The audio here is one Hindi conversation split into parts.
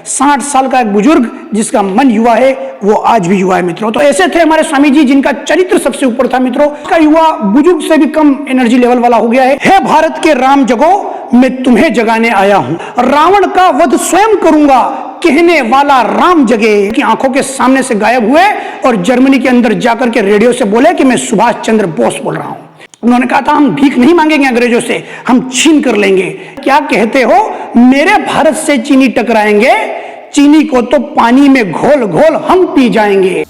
60 साल का एक बुजुर्ग जिसका मन युवा है, वो आज भी युवा है मित्रों। तो ऐसे थे हमारे स्वामी जी जिनका चरित्र सबसे ऊपर था मित्रों। का युवा बुजुर्ग से भी कम एनर्जी लेवल वाला हो गया है। हे भारत के राम जगो, मैं तुम्हें जगाने आया हूं, रावण का वध स्वयं करूंगा, कहने वाला राम जगे। की आंखों के सामने से गायब हुए और जर्मनी के अंदर जाकर के रेडियो से बोले कि मैं सुभाष चंद्र बोस बोल रहा हूं। उन्होंने कहा था हम भीख नहीं मांगेंगे अंग्रेजों से, हम छीन कर लेंगे। क्या कहते हो, मेरे भारत से चीनी टकराएंगे, चीनी को तो पानी में घोल घोल हम पी जाएंगे।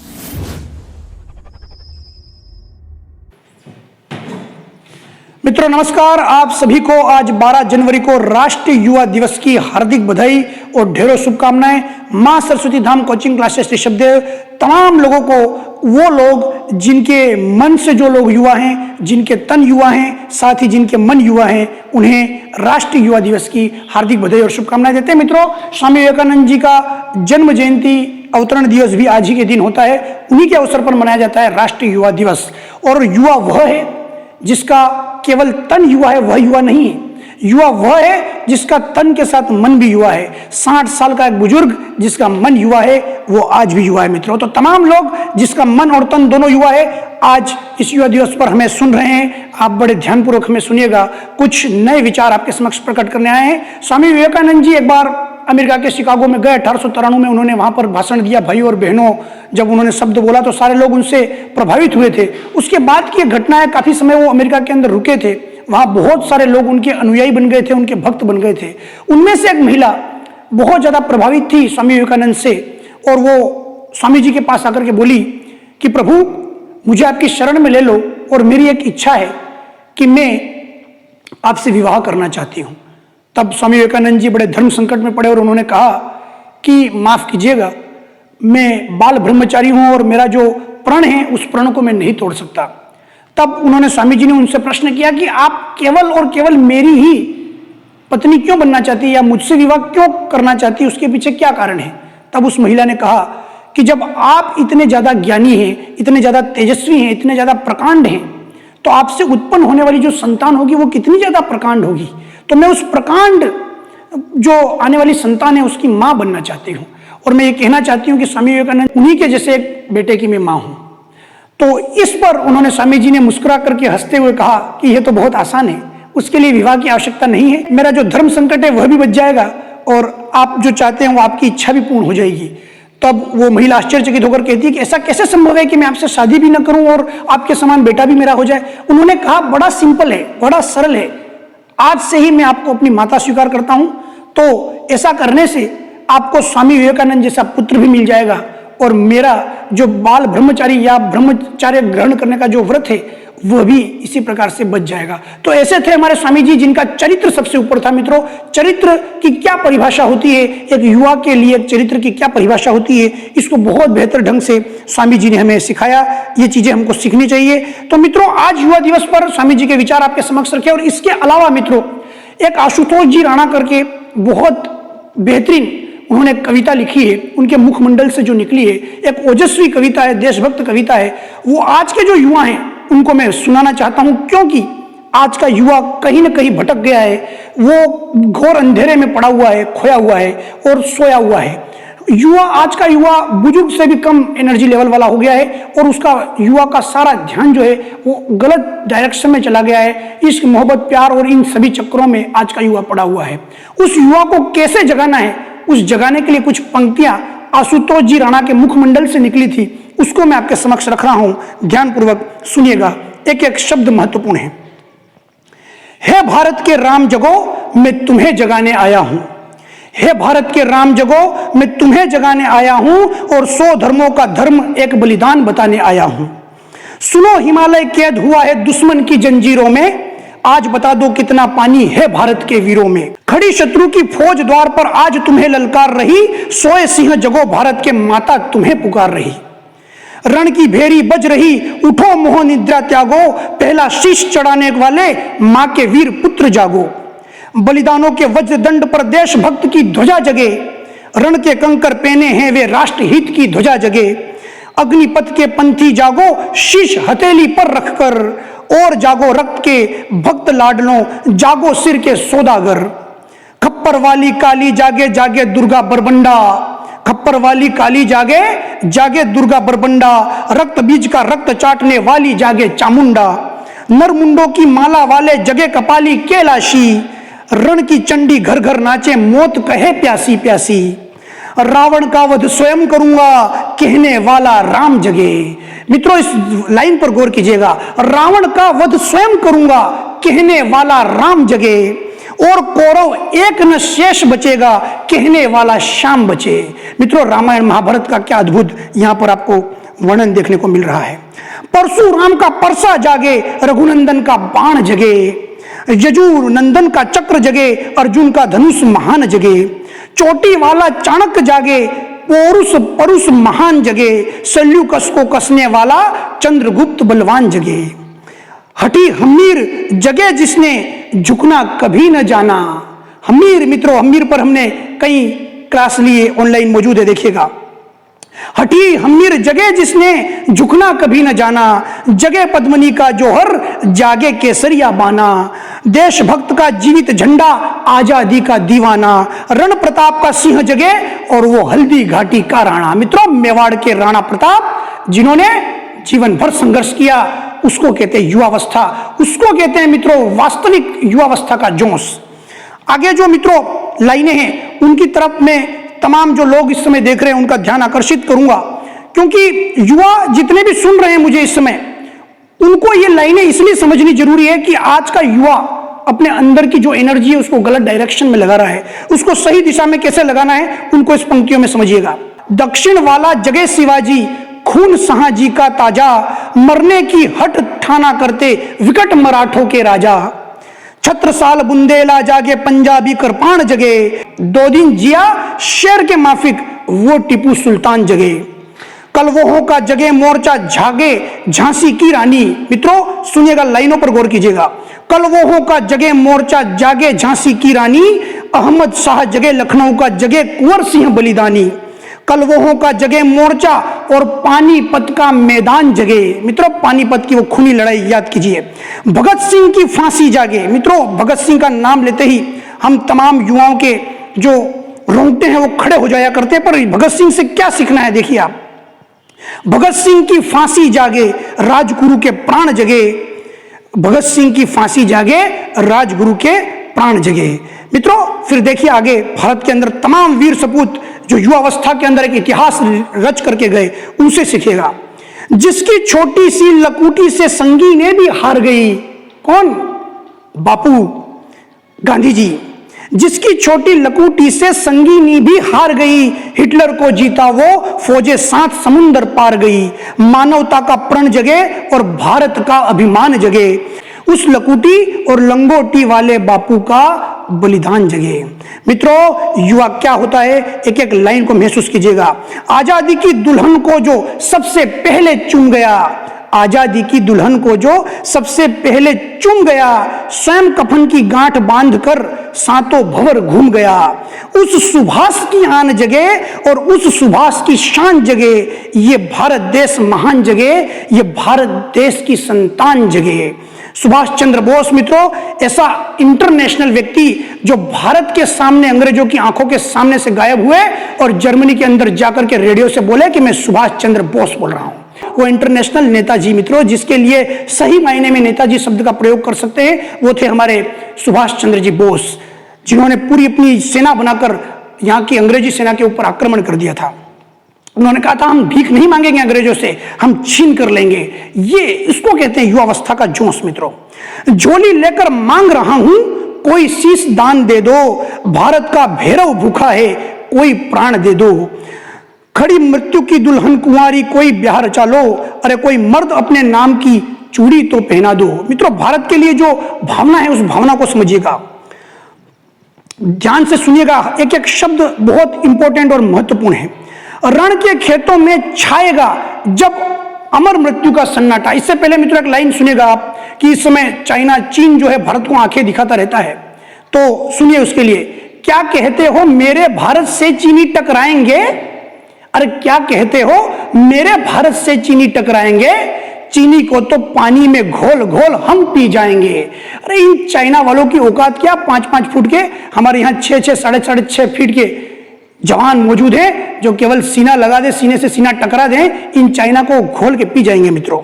मित्रों नमस्कार, आप सभी को आज 12 जनवरी को राष्ट्रीय युवा दिवस की हार्दिक बधाई और ढेरों शुभकामनाएं। मां सरस्वती धाम कोचिंग क्लासेस श्री शब्देव तमाम लोगों को, वो लोग जिनके मन से जो लोग युवा हैं, जिनके तन युवा हैं, साथ ही जिनके मन युवा हैं, उन्हें राष्ट्रीय युवा दिवस की हार्दिक बधाई और शुभकामनाएं देते हैं। मित्रों स्वामी विवेकानंद जी का जन्म जयंती अवतरण दिवस भी आज ही के दिन होता है। उन्हीं के अवसर पर मनाया जाता है राष्ट्रीय युवा दिवस। और युवा वह है जिसका केवल तन युवा है, वह युवा नहीं है। युवा वह है जिसका तन के साथ मन भी युवा है। 60 साल का एक बुजुर्ग जिसका मन युवा है, वो आज भी युवा है मित्रों। तो तमाम लोग जिसका मन और तन दोनों युवा है, आज इस युवा दिवस पर हमें सुन रहे हैं। आप बड़े ध्यानपूर्वक हमें सुनिएगा, कुछ नए विचार आपके समक्ष प्रकट करने आए हैं। स्वामी विवेकानंद जी एक बार अमेरिका के शिकागो में गए 1893 में। उन्होंने वहां पर भाषण दिया। भाई और बहनों, जब उन्होंने शब्द बोला तो सारे लोग उनसे प्रभावित हुए थे। उसके बाद की घटना है, काफी समय वो अमेरिका के अंदर रुके थे। वहां बहुत सारे लोग उनके अनुयायी बन गए थे, उनके भक्त बन गए थे। उनमें से एक महिला बहुत ज्यादा प्रभावित थी स्वामी विवेकानंद से, और वो स्वामी जी के पास आकर के बोली कि प्रभु मुझे आपकी शरण में ले लो, और मेरी एक इच्छा है कि मैं आपसे विवाह करना चाहती हूँ। तब स्वामी विवेकानंद जी बड़े धर्म संकट में पड़े और उन्होंने कहा कि माफ कीजिएगा, मैं बाल ब्रह्मचारी हूं और मेरा जो प्रण है उस प्रण को मैं नहीं तोड़ सकता। तब उन्होंने स्वामी जी ने उनसे प्रश्न किया कि आप केवल और केवल मेरी ही पत्नी क्यों बनना चाहती है, या मुझसे विवाह क्यों करना चाहती है, उसके पीछे क्या कारण है। तब उस महिला ने कहा कि जब आप इतने ज्यादा ज्ञानी हैं, इतने ज्यादा तेजस्वी हैं, इतने ज्यादा प्रकांड हैं, तो आपसे उत्पन्न होने वाली जो संतान होगी वो कितनी ज्यादा प्रकांड होगी। तो मैं उस प्रकांड जो आने वाली संतान है उसकी मां बनना चाहती हूं, और मैं ये कहना चाहती हूं कि स्वामी विवेकानंद उन्हीं के जैसे एक बेटे की मैं मां हूं। तो इस पर उन्होंने स्वामी जी ने मुस्कुरा करके हंसते हुए कहा कि यह तो बहुत आसान है, उसके लिए विवाह की आवश्यकता नहीं है, मेरा जो धर्म संकट है वह भी बच जाएगा और आप जो चाहते हैं वो आपकी इच्छा भी पूर्ण हो जाएगी। तब वो महिला आश्चर्यचकित होकर कहती है कि ऐसा कैसे संभव है कि मैं आपसे शादी भी न करूं और आपके समान बेटा भी मेरा हो जाए। उन्होंने कहा बड़ा सिंपल है, बड़ा सरल है, आज से ही मैं आपको अपनी माता स्वीकार करता हूं। तो ऐसा करने से आपको स्वामी विवेकानंद जैसा पुत्र भी मिल जाएगा, और मेरा जो बाल ब्रह्मचारी या ब्रह्मचार्य ग्रहण करने का जो व्रत है वह भी इसी प्रकार से बच जाएगा। तो ऐसे थे हमारे स्वामी जी जिनका चरित्र सबसे ऊपर था मित्रों। चरित्र की क्या परिभाषा होती है, एक युवा के लिए एक चरित्र की क्या परिभाषा होती है, इसको बहुत बेहतर ढंग से स्वामी जी ने हमें सिखाया। ये चीजें हमको सीखनी चाहिए। तो मित्रों आज युवा दिवस पर स्वामी जी के विचार आपके समक्ष रखे। और इसके अलावा मित्रों एक आशुतोष जी राणा करके बहुत बेहतरीन उन्होंने कविता लिखी है, उनके मुखमंडल से जो निकली है, एक ओजस्वी कविता है, देशभक्त कविता है। वो आज के जो युवा हैं उनको मैं सुनाना चाहता हूं, क्योंकि आज का युवा कहीं ना कहीं भटक गया है, वो घोर अंधेरे में पड़ा हुआ है, खोया हुआ है और सोया हुआ है। युवा, आज का युवा बुजुर्ग से भी कम एनर्जी लेवल वाला हो गया है, और उसका युवा का सारा ध्यान जो है वो गलत डायरेक्शन में चला गया है। इश्क, मोहब्बत, प्यार और इन सभी चक्करों में आज का युवा पड़ा हुआ है। उस युवा को कैसे जगाना है, उस जगाने के लिए कुछ पंक्तियां आशुतोष जी राणा के मुखमंडल से निकली थी, उसको मैं आपके समक्ष रख रहा हूं, ध्यानपूर्वक सुनिएगा। एक एक शब्द महत्वपूर्ण है। हे भारत के राम जगो, मैं तुम्हें जगाने आया हूं। हे भारत के राम जगो, मैं तुम्हें जगाने आया हूं, और 100 धर्मों का धर्म एक बलिदान बताने आया हूं। सुनो हिमालय कैद हुआ है दुश्मन की जंजीरों में, आज बता दो कितना पानी है भारत के वीरों में। खड़ी शत्रु की फौज द्वार पर आज तुम्हें ललकार रही, सोए सिंह जगो भारत के माता तुम्हें पुकार रही। रण की भेरी बज रही, उठो मोह निद्रा त्यागो, पहला शीश चढ़ाने वाले मां के वीर पुत्र जागो। बलिदानों के वज्र दंड पर देशभक्त की ध्वजा जगे, रण के कंकर पहने हैं वे राष्ट्र हित की ध्वजा जगे। अग्निपथ के पंथी जागो, शीश हथेली पर रखकर, और जागो रक्त के भक्त लाडलों, जागो सिर के सौदागर। खप्पर वाली काली जागे जागे दुर्गा बरबंडा, खप्पर वाली काली जागे जागे दुर्गा बरबंडा, रक्त बीज का रक्त चाटने वाली जागे चामुंडा, नरमुंडों की माला वाले जगे कपाली कैलाशी, रण की चंडी घर घर नाचे मौत कहे प्यासी प्यासी, रावण का वध स्वयं करूंगा कहने वाला राम जगे। मित्रों इस लाइन पर गौर कीजिएगा, रावण का वध स्वयं करूंगा कहने वाला राम जगे, और कौरव एक न शेष बचेगा कहने वाला श्याम बचे। मित्रों रामायण महाभारत का क्या अद्भुत यहां पर आपको वर्णन देखने को मिल रहा है। परशुराम का परसा जागे, रघुनंदन का बाण जगे, यजुर नंदन का चक्र जगे, अर्जुन का धनुष महान जगे, चोटी वाला चाणक्य जागे, पौरुष परुष महान जगे, शल्युकस को कसने वाला चंद्रगुप्त बलवान जगे, हठी हमीर जगे जिसने झुकना कभी न जाना। हमीर मित्रों, हमीर पर हमने कई क्लास लिए, ऑनलाइन मौजूद है, देखिएगा। हठी हमीर जगे जिसने झुकना कभी न जाना, जगे पद्मनी का जोहर जागे केसरिया बाना, देशभक्त का जीवित झंडा आजादी का दीवाना, रण प्रताप का सिंह जगे और वो हल्दी घाटी का राणा। मित्रों मेवाड़ के राणा प्रताप जिन्होंने जीवन भर संघर्ष किया, उसको कहते हैं युवावस्था, उसको कहते हैं मित्रों वास्तविक युवावस्था का जोश। आगे जो मित्रों लाइनें हैं उनकी तरफ में तमाम जो लोग इस समय देख रहे हैं उनका ध्यान आकर्षित करूंगा, क्योंकि युवा जितने भी सुन रहे हैं मुझे इस समय, उनको ये लाइनें इसलिए समझनी जरूरी है कि आज का युवा अपने अंदर की जो एनर्जी है उसको गलत डायरेक्शन में लगा रहा है, उसको सही दिशा में कैसे लगाना है उनको इस पंक्तियों में समझिएगा। दक्षिण वाला जगे शिवाजी, खून शाहजी का ताजा, मरने की हट ठाना करते विकट मराठों के राजा, छत्रसाल बुंदेला जागे पंजाबी कृपाण जगे, दो दिन जिया शेर के माफिक वो टीपू सुल्तान जगे, कलवोहों का जगे मोर्चा झागे झांसी की रानी। मित्रों सुनिएगा, लाइनों पर गौर कीजिएगा। कलवोहों का जगे मोर्चा जागे झांसी की रानी, अहमद शाह जगे लखनऊ का जगे कुंवर सिंह बलिदानी, कलवोहों का जगे मोर्चा और पानीपत का मैदान जगे। मित्रों पानीपत की वो खूनी लड़ाई याद कीजिए। भगत सिंह की फांसी जागे। मित्रों भगत सिंह का नाम लेते ही हम तमाम युवाओं के जो रोंगटे हैं वो खड़े हो जाया करते हैं, पर भगत सिंह से क्या सीखना है देखिए आप। भगत सिंह की फांसी जागे, राजगुरु के प्राण जगे, भगत सिंह की फांसी जागे, राजगुरु के प्राण जगे। मित्रों फिर देखिए आगे, भारत के अंदर तमाम वीर सपूत जो युवावस्था के अंदर एक इतिहास रच करके गए उनसे सीखेगा। जिसकी छोटी सी लकूटी से संगीने भी हार गई, कौन? बापू गांधी जी। जिसकी छोटी लकूटी से संगीनी भी हार गई, हिटलर को जीता वो फौजे 7 समुंदर पार गई, मानवता का प्रण जगे और भारत का अभिमान जगे, उस लकूटी और लंगोटी वाले बापू का बलिदान जगे। मित्रों युवा क्या होता है, एक एक लाइन को महसूस कीजिएगा। आजादी की दुल्हन को जो सबसे पहले चुम गया, आजादी की दुल्हन को जो सबसे पहले चुम गया, स्वयं कफन की गांठ बांधकर सातों भंवर घूम गया, उस सुभाष की आन जगे और उस सुभाष की शान जगे, ये भारत देश महान जगे, ये भारत देश की संतान जगे। सुभाष चंद्र बोस मित्रों ऐसा इंटरनेशनल व्यक्ति जो भारत के सामने अंग्रेजों की आंखों के सामने से गायब हुए और जर्मनी के अंदर जाकर के रेडियो से बोले कि मैं सुभाष चंद्र बोस बोल रहा हूं। वो इंटरनेशनल नेताजी मित्रों, जिसके लिए सही मायने में नेताजी शब्द का प्रयोग कर सकते हैं, वो थे हमारे सुभाष चंद्र जी बोस, जिन्होंने पूरी अपनी सेना बनाकर यहाँ की अंग्रेजी सेना के ऊपर आक्रमण कर दिया था। उन्होंने कहा था हम भीख नहीं मांगेंगे अंग्रेजों से, हम छीन कर लेंगे। ये इसको कहते हैं युवावस्था का जोश। मित्रों झोली लेकर मांग रहा हूं, कोई शीश दान दे दो, भारत का भैरव भूखा है, कोई प्राण दे दो, खड़ी मृत्यु की दुल्हन कुंवारी, कोई ब्याह रचा लो, अरे कोई मर्द अपने नाम की चूड़ी तो पहना दो। मित्रों भारत के लिए जो भावना है उस भावना को समझिएगा, ध्यान से सुनिएगा, एक एक शब्द बहुत इंपॉर्टेंट और महत्वपूर्ण है। रण के खेतों में छाएगा जब अमर मृत्यु का सन्नाटा। इससे पहले मित्रों एक लाइन सुनिएगा आप कि इस समय चाइना, चीन जो है भारत को आंखें दिखाता रहता है, तो सुनिए उसके लिए। क्या कहते हो मेरे भारत से चीनी टकराएंगे? अरे क्या कहते हो मेरे भारत से चीनी टकराएंगे? चीनी को तो पानी में घोल घोल हम पी जाएंगे। अरे इन चाइना वालों की औकात क्या, 5-5 फुट के, हमारे यहाँ 6-6 साढ़े 6 फीट के जवान मौजूद हैं जो केवल सीना लगा दे, सीने से सीना टकरा दें, इन चाइना को घोल के पी जाएंगे। मित्रों,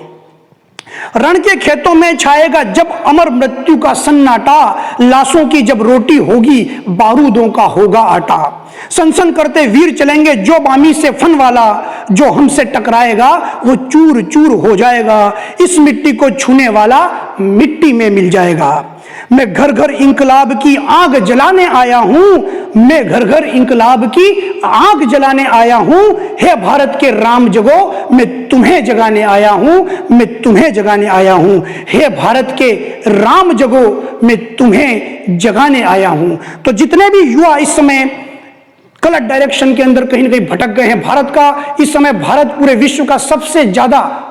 रण के खेतों में छाएगा जब अमर मृत्यु का सन्नाटा, लाशों की जब रोटी होगी बारूदों का होगा आटा। सनसन करते वीर चलेंगे जो बामी से फन वाला, जो हमसे टकराएगा वो चूर चूर हो जाएगा। इस मिट्टी को छूने वाला मिट्टी में मिल जाएगा। मैं घर घर इंकलाब की आग जलाने आया हूं, मैं घर घर इंकलाब की आग जलाने आया हूं। हे भारत के राम जगो, मैं तुम्हें जगाने आया हूं, मैं तुम्हें जगाने आया हूं। हे भारत के राम जगो, मैं तुम्हें जगाने आया हूं। तो जितने भी युवा इस समय गलत डायरेक्शन के अंदर कहीं ना कहीं भटक गए हैं, भारत का इस समय, भारत पूरे विश्व का सबसे ज्यादा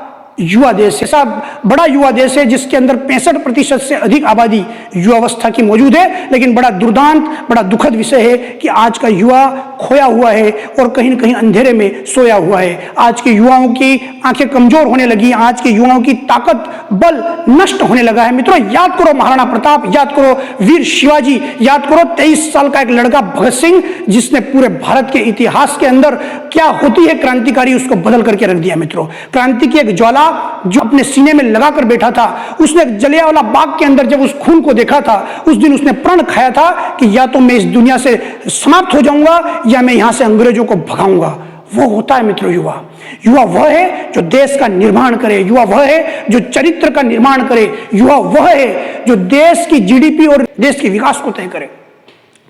युवा देश है, ऐसा बड़ा युवा देश है जिसके अंदर 65% से अधिक आबादी युवावस्था की मौजूद है। लेकिन बड़ा दुर्दांत, बड़ा दुखद विषय है कि आज का युवा खोया हुआ है और कहीं न कहीं अंधेरे में सोया हुआ है। आज के युवाओं की आंखें कमजोर होने लगी, आज के युवाओं की ताकत, बल नष्ट होने लगा है। मित्रों, याद करो महाराणा प्रताप, याद करो वीर शिवाजी, याद करो 23 साल का एक लड़का भगत सिंह, जिसने पूरे भारत के इतिहास के अंदर क्या होती है क्रांतिकारी, उसको बदल करके रख दिया। मित्रों, क्रांति की एक ज्वाला जो अपने सीने में लगाकर बैठा था, उसने जलियांवाला बाग के अंदर जब उस खून को देखा था, उस दिन उसने प्रण खाया था कि या तो मैं इस दुनिया से समाप्त हो जाऊंगा या मैं यहां से अंग्रेजों को भगाऊंगा। वो होता है मित्रों युवा। युवा वह है जो देश का निर्माण करे, युवा वह है जो चरित्र का निर्माण करे, युवा वह है जो देश की जीडीपी और देश के विकास को तय करे।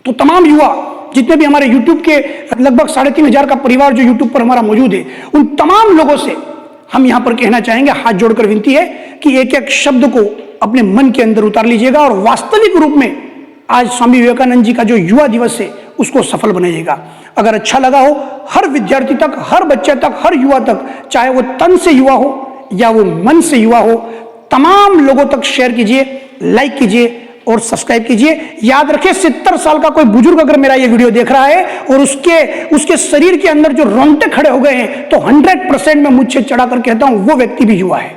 तो तमाम युवा जितने भी हमारे यूट्यूब के लगभग 3500 का परिवार जो यूट्यूब पर हमारा मौजूद है, उन तमाम लोगों से हम यहां पर कहना चाहेंगे, हाथ जोड़कर विनती है कि एक एक शब्द को अपने मन के अंदर उतार लीजिएगा और वास्तविक रूप में आज स्वामी विवेकानंद जी का जो युवा दिवस है उसको सफल बनाइएगा। अगर अच्छा लगा हो, हर विद्यार्थी तक, हर बच्चे तक, हर युवा तक, चाहे वो तन से युवा हो या वो मन से युवा हो, तमाम लोगों तक शेयर कीजिए, लाइक कीजिए और सब्सक्राइब कीजिए। याद रखें, 70 साल का कोई बुजुर्ग अगर मेरा ये वीडियो देख रहा है और उसके शरीर के अंदर जो रोंगटे खड़े हो गए हैं, तो 100% मैं मुझसे चढ़ाकर कहता हूं वो व्यक्ति भी युवा है।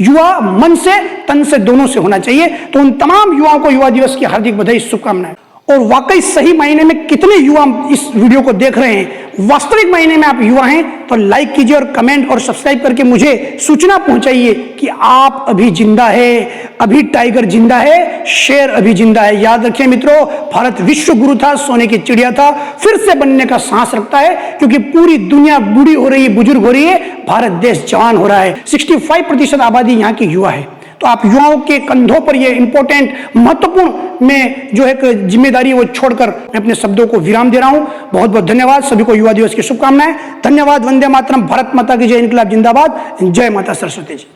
युवा मन से, तन से, दोनों से होना चाहिए। तो उन तमाम युवाओं को युवा दिवस की हार्दिक बधाई, शुभकामनाएं। और वाकई सही मायने में कितने युवा इस वीडियो को देख रहे हैं, वास्तविक मायने में आप युवा हैं तो लाइक कीजिए और कमेंट और सब्सक्राइब करके मुझे सूचना पहुंचाइए कि आप अभी जिंदा है, अभी टाइगर जिंदा है, शेर अभी जिंदा है। याद रखिए मित्रों, भारत विश्व गुरु था, सोने की चिड़िया था, फिर से बनने का साहस रखता है, क्योंकि पूरी दुनिया बूढ़ी हो रही है, बुजुर्ग हो रही है, भारत देश जवान हो रहा है। 65% आबादी यहाँ की युवा है। तो आप युवाओं के कंधों पर ये इंपॉर्टेंट, महत्वपूर्ण में जो एक जिम्मेदारी है वो छोड़कर मैं अपने शब्दों को विराम दे रहा हूं। बहुत बहुत धन्यवाद, सभी को युवा दिवस की शुभकामनाएं। धन्यवाद। वंदे मातरम। भारत माता की जय। इनकलाब जिंदाबाद। जय माता सरस्वती जी।